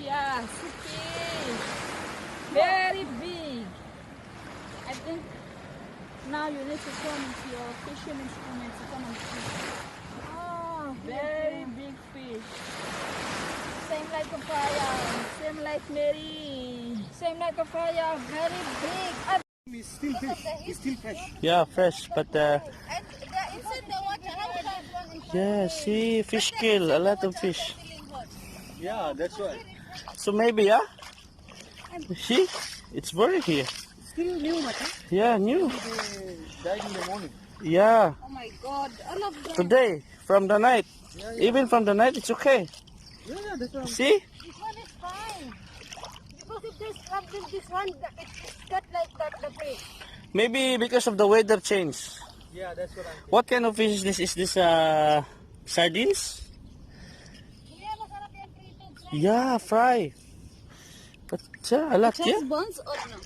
Yeah, fish. Very big. I think now you need to come into your fishing instrument to come and fish. Oh, very big fish. Same like a fire. Same like Mary. Same like a fire. Very big. It's still fish. It's still fresh. Yeah, fresh, but And inside the water. yeah, see, fish kill a lot of fish. Yeah, that's why. So maybe, yeah. See, it's buried here. Still new, Mata. Yeah, new. They died in the morning. Yeah, Oh my God! All of them. today from the night. Yeah, Even from the night, it's okay. Yeah, that's why. See? This one is fine. Because if there's something, this one, it's cut like that, the fish. Maybe because of the weather change. Yeah, that's what I'm. What kind of fish is this? Is this sardines? Yeah, masarap yan prito. Yeah, fry. But a lot, It yeah. has bones or no?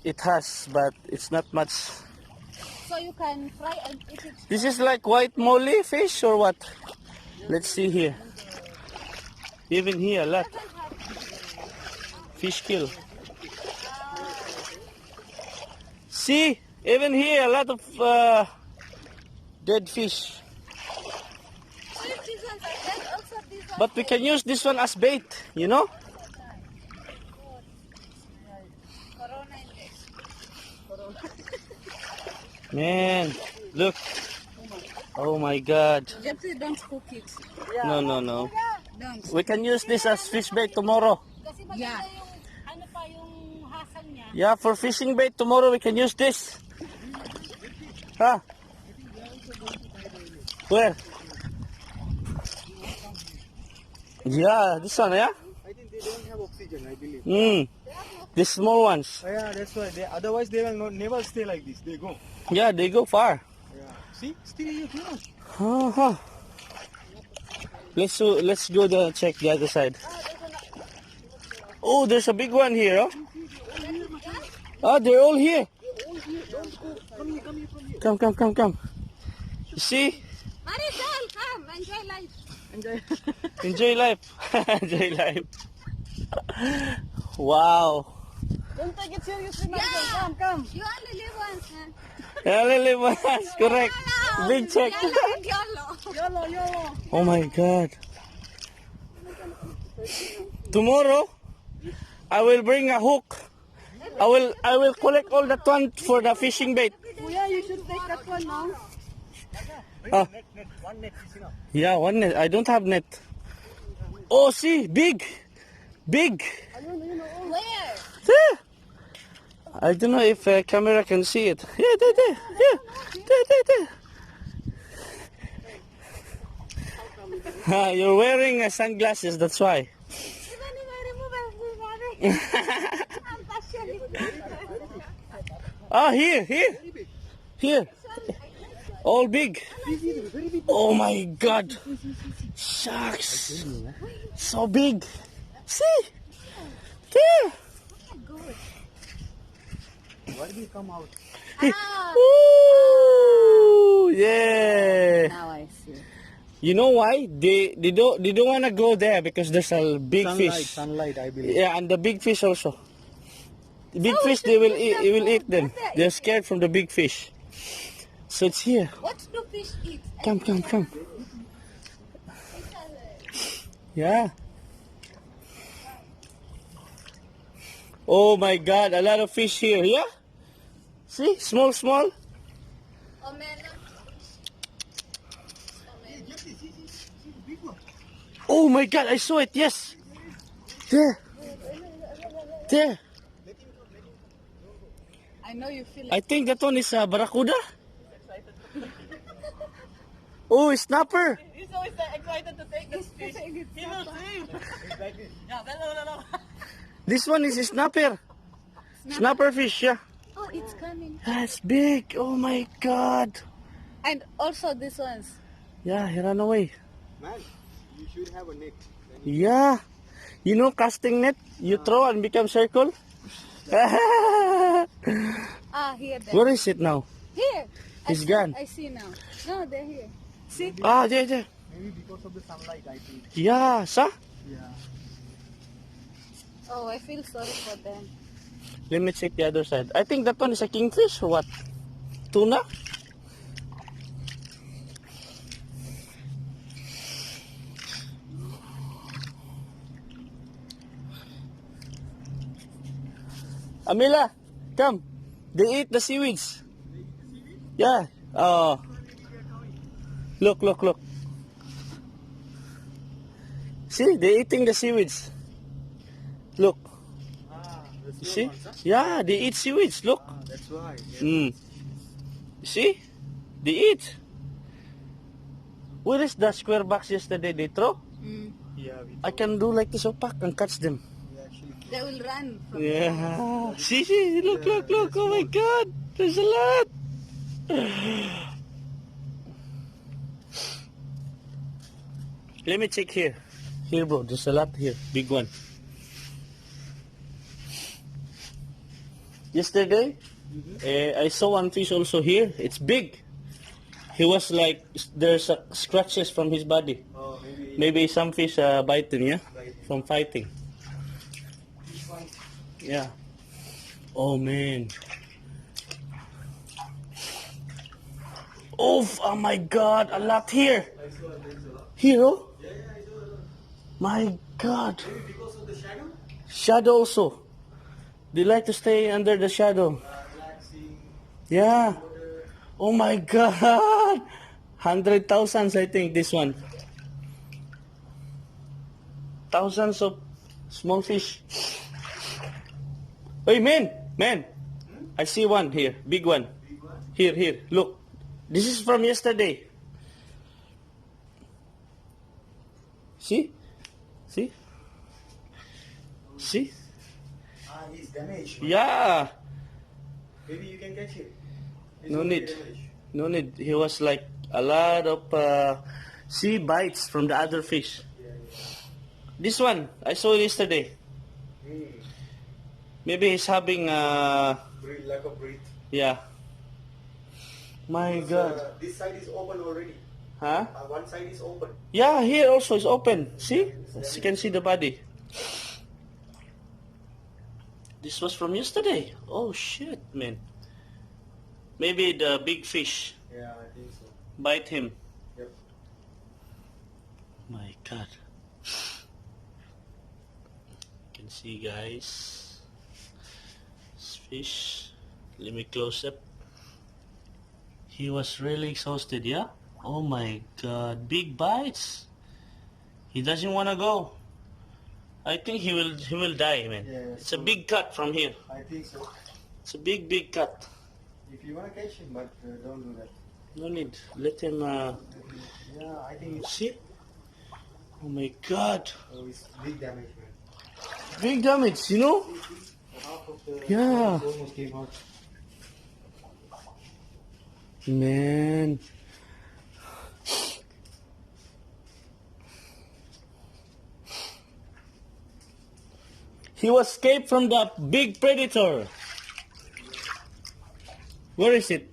It has, but it's not much. So you can fry and eat it. This is like white molly fish or what? Let's see here. Even here, a lot. Fish kill. See, even here, a lot of dead fish. So if these ones are dead, also these ones. But we can use this one as bait, you know? Corona in this. Man, look. Oh my God. Just don't cook it. No, no, no. Don't. We can use this as fish bait tomorrow. Kasi maganda yung, ano pa yung hasang niya. Yeah, for fishing bait tomorrow we can use this. Huh? Where? Yeah, this one, yeah? I think they don't have oxygen, I believe. The small ones. Yeah, that's why. Otherwise, they will never stay like this. They go. Yeah, they go far. Yeah. See, still you too. Uh-huh. Let's go check the other side. Oh, there's a big one here, oh. Oh, they're all here. Come, come, come, come. You see? Marisol, come, enjoy life. Enjoy life. Enjoy life. Wow. Don't take it seriously, Marisol. Come. You only live once, huh? Yeah, Lily was correct. Big check. Yolo, yolo. Oh my God. Tomorrow, I will bring a hook. I will collect all that one for the fishing bait. Oh, yeah, you should take that one now. Ah. Net. One net is enough. Yeah, one net. I don't have net. Oh, see, big. Big. Where? There. I don't know if camera can see it. Yeah, there. Yeah, there. You're wearing sunglasses, that's why. Even if I remove everything, I'm passionate. Ah, here. All big. Oh my God. Sharks. So big. See? There. Why did you come out? Ooh, yeah. Now I see. You know why? They don't want to go there because there's a big fish. Sunlight, I believe. Yeah, and the big fish also. The big fish, they will eat them. They're scared from the big fish. So it's here. What do fish eat? Come. Yeah. Oh my God, a lot of fish here. Yeah? See? Small. Omena. Oh my God, I saw it. Yes. There. I know you feel it. I think that one is barracuda. Oh, snapper. He's always excited to take this fish. He will save. Yeah, no. This one is a snapper. Snapper fish, yeah. Oh, it's coming. That's big. Oh my God. And also this ones. Yeah, he ran away. Man, you should have a net. Yeah. You know casting net? You throw and become circle. Here. There. Where is it now? Here. He's gone. I see now. No, they're here. See? Ah, there. Maybe because of the sunlight, I think. Yeah, sa? Yeah. Oh, I feel sorry for them. Let me check the other side. I think that one is a kingfish or what? Tuna? Amila, come. They eat the seaweeds. Yeah. Oh. Look, look, look. See, they eating the seaweeds. Look. You see? Yeah, they eat seaweeds. Look. That's why. You see? They eat. Where is the square box yesterday they throw? Yeah, I can do like this opaque and catch them. They will run from Yeah. See, look, look, look. Oh my God. There's a lot. Let me check here. Here, bro. There's a lot here. Big one. Yesterday, I saw one fish also here. It's big. He was like, there's scratches from his body. Oh, Maybe some fish bite him, yeah? From fighting. Yeah. Oh, man. Oh my God, a lot here. Here, oh? My God. Maybe because of the shadow? Shadow also. They like to stay under the shadow. Relaxing. Yeah. Oh my God. 100,000, I think, this one. Thousands of small fish. Hey, man. I see one here, big one. Here, look. This is from yesterday. See? He's damaged. Yeah. Maybe you can catch it. No need. He was like a lot of sea bites from the other fish. This one, I saw it yesterday. Maybe he's having Lack of breath. yeah. My God. This side is open already. Huh? One side is open. Yeah, here also is open. See? As you can see the body. This was from yesterday. Oh shit, man. Maybe the big fish Yeah, I think so. bite him. Yep. My God. You can see, guys. This fish. Let me close up. He was really exhausted, yeah? Oh my God. Big bites. He doesn't want to go. I think he will die, man. Yeah, It's a big cut from here. I think so. It's a big cut. If you want to catch him, but don't do that. No need. Let him Yeah, I think it's see. Oh my God. it's big damage, man. Big damage, you know? Half of the Yeah. almost came out. Man. He was escaped from the big predator. Where is it?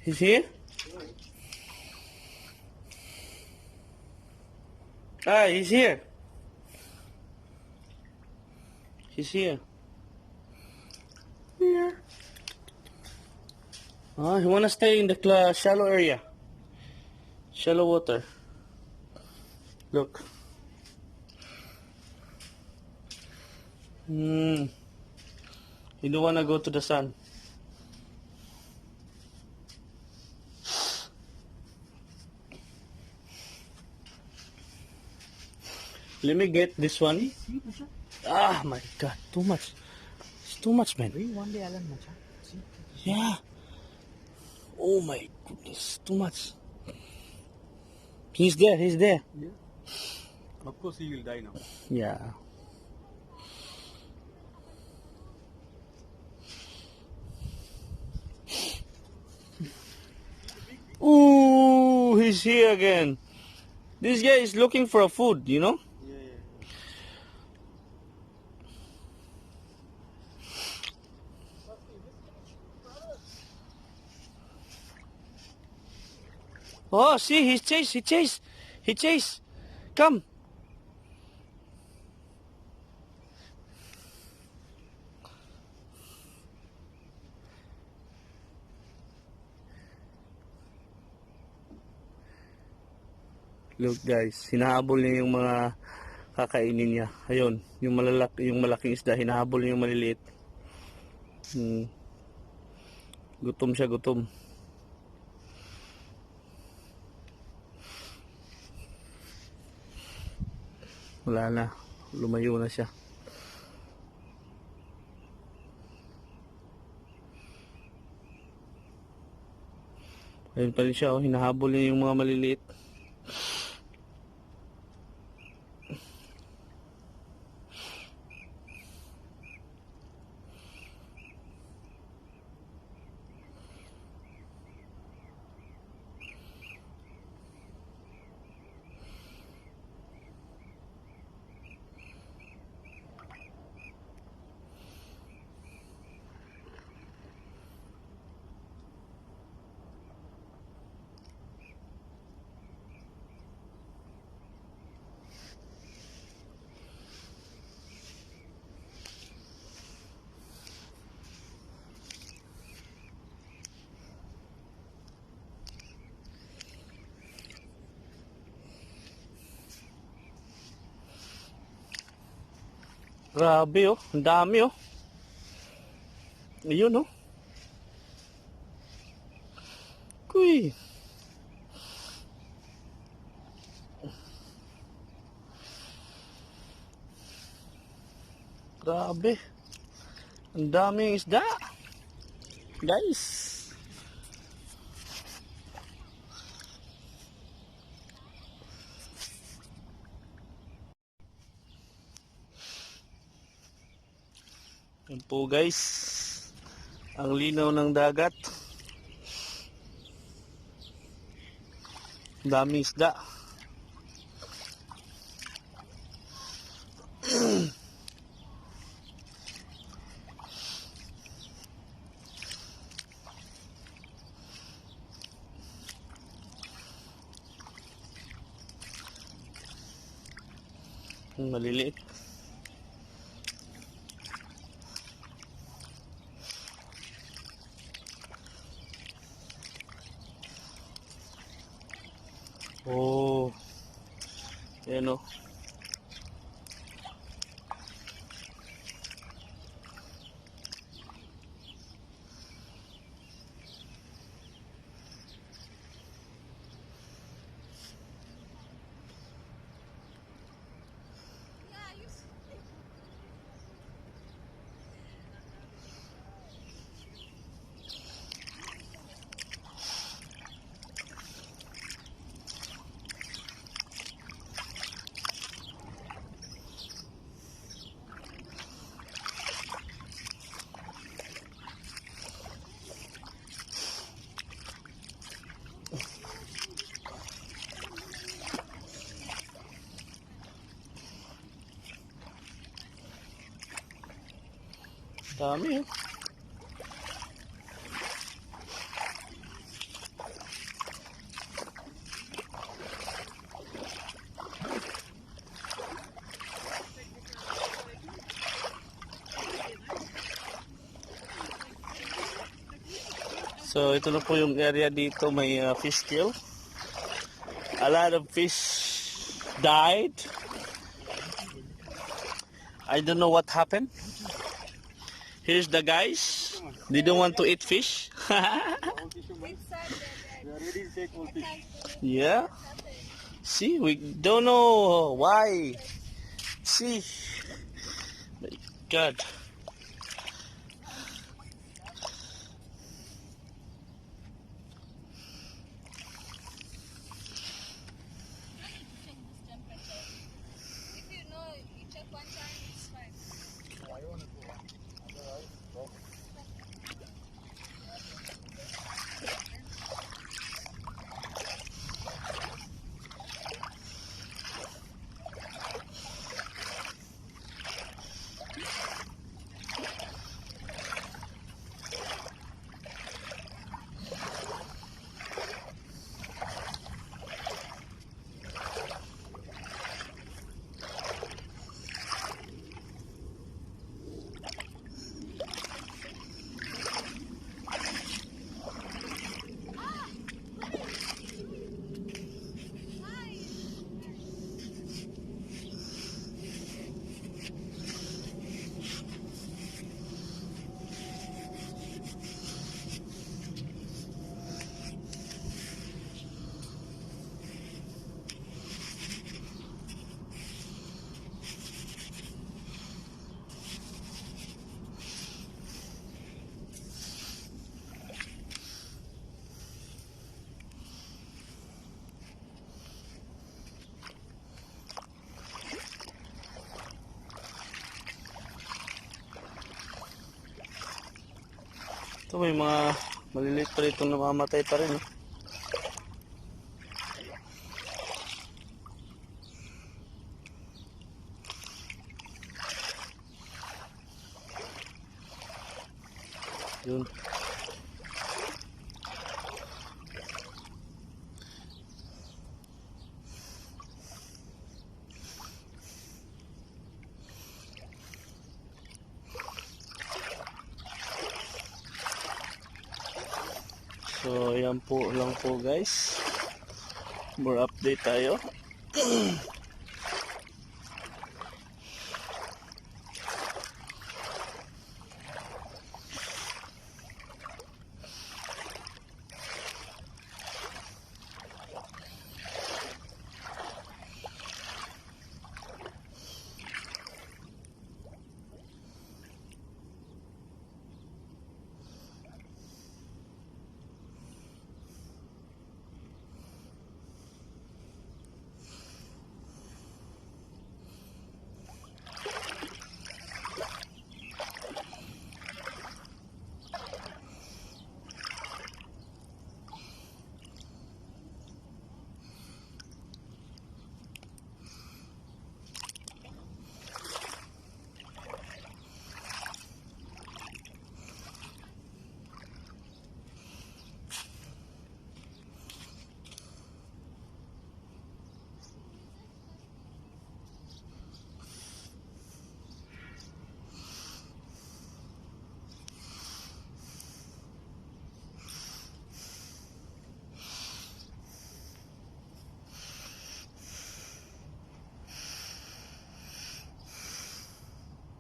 He's here? Ah, he's here. He's here. Here. Oh, he wanna stay in the shallow area. Shallow water. Look. He don't wanna go to the sun. Let me get this one. Ah, my God, too much. It's too much, man. Yeah. Oh my goodness, too much. He's there. Yeah. Of course he will die now. Yeah. Ooh, he's here again. This guy is looking for a food, you know? Yeah. Oh, see, he chase. Come. Look guys, hinahabol niya yung mga kakainin niya. Ayun, yung malaking isda, hinahabol niya yung maliliit. Gutom siya, gutom. Wala na, lumayo na siya. Ayun pa rin siya, oh, hinahabol niya yung mga maliliit. Grabe oh, ang dami oh. Ayun oh. Kuy. Grabe. Ang daming isda. Guys. Yan po guys, ang linaw ng dagat. Daming isda. Maliliit. Oh, yan o. Dami oh. So ito na po yung area dito, may fish kill. A lot of fish died. I don't know what happened. Here's the guys. They don't want to eat fish. Yeah. See, we don't know why. See. My God. Ito may mga maliliit pa rito namamatay pa rin. Yun. So, yan po lang po guys. More update tayo.